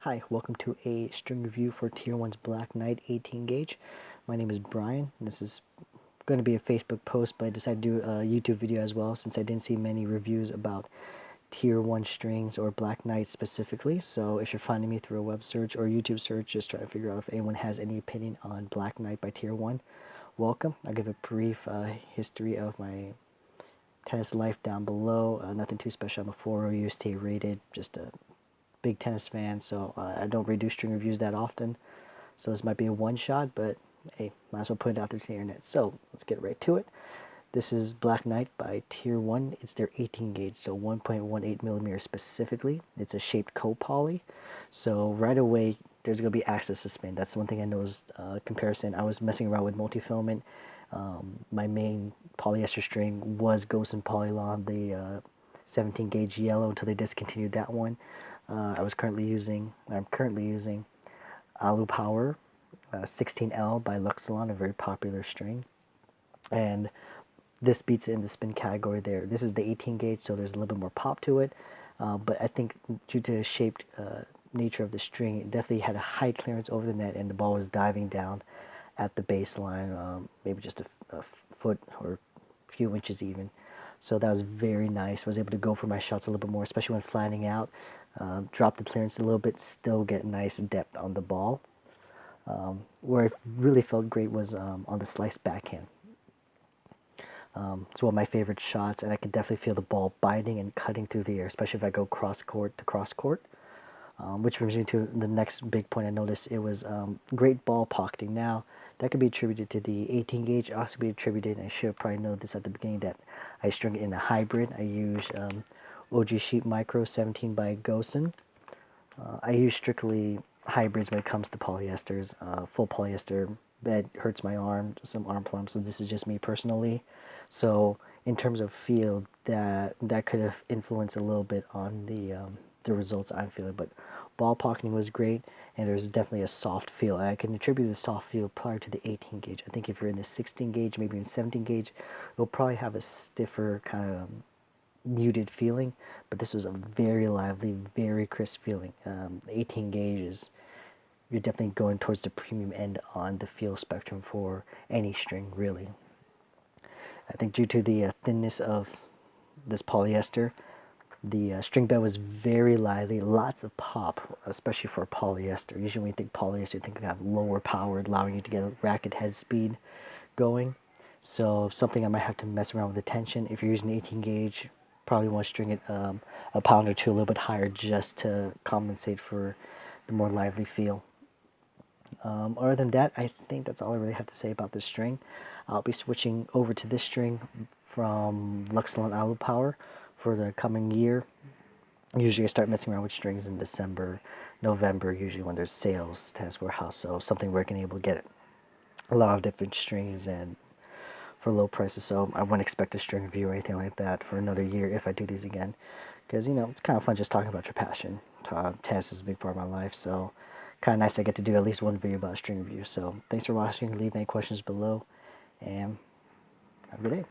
Hi, welcome to a string review for Tier 1's Black Knight 18 gauge. My name is Brian. This is going to be a Facebook post, but I decided to do a YouTube video as well since I didn't see many reviews about Tier 1 strings or Black Knight specifically. So if you're finding me through a web search or YouTube search, just trying to figure out if anyone has any opinion on Black Knight by Tier 1, welcome. I'll give a brief history of my tennis life down below. Nothing too special. I'm a 4.0 USTA rated, just a big tennis fan, so I don't really do string reviews that often. So this might be a one-shot, but hey, might as well put it out there to the internet. So let's get right to it. This is Black Knight by Tier 1. It's their 18 gauge, so 1.18 millimeters specifically. It's a shaped co-poly. So right away, there's going to be access to spin. That's one thing I noticed comparison. I was messing around with multi-filament. My main polyester string was Ghost and Polylon, the 17 gauge yellow, until they discontinued that one. I'm currently using Alu Power 16L by Luxilon, a very popular string. And this beats it in the spin category there. This is the 18 gauge, so there's a little bit more pop to it. But I think due to the shaped nature of the string, it definitely had a high clearance over the net, and the ball was diving down at the baseline, maybe just a foot or a few inches even. So that was very nice. I was able to go for my shots a little bit more, especially when flattening out. Drop the clearance a little bit, still get nice depth on the ball. Where it really felt great was on the slice backhand. It's one of my favorite shots, and I can definitely feel the ball biting and cutting through the air, especially if I go cross court to cross court. Which brings me to the next big point I noticed. It was great ball pocketing. Now, that could be attributed to the 18 gauge. Also be attributed, and I should have probably known this at the beginning, that I string it in a hybrid. I use OG Sheet Micro 17 by Gosen. I use strictly hybrids when it comes to polyesters. Full polyester bed hurts my arm, some arm problems, so this is just me personally. So in terms of feel, that could have influenced a little bit on the results I'm feeling. But ball pocketing was great, and there's definitely a soft feel. And I can attribute the soft feel prior to the 18 gauge. I think if you're in the 16 gauge, maybe in 17 gauge, you'll probably have a stiffer kind of muted feeling, but this was a very lively, very crisp feeling. 18 gauges, you're definitely going towards the premium end on the feel spectrum for any string, really. I think due to the thinness of this polyester, the string bed was very lively, lots of pop, especially for polyester. Usually when you think polyester, you think you have lower power, allowing you to get a racket head speed going. So something I might have to mess around with the tension. If you're using 18 gauge, probably want to string it a pound or two a little bit higher just to compensate for the more lively feel. Other than that, I think that's all I really have to say about this string. I'll be switching over to this string from Luxilon Alu Power for the coming year. Usually I start messing around with strings in December, November, usually when there's sales, Tennis Warehouse, so something where I can able to get a lot of different strings and for low prices. So I wouldn't expect a string review or anything like that for another year if I do these again, because it's kind of fun just talking about your passion. Tennis is a big part of my life, so kind of nice I get to do at least one video about a string review. So thanks for watching. Leave any questions below, and have a good day.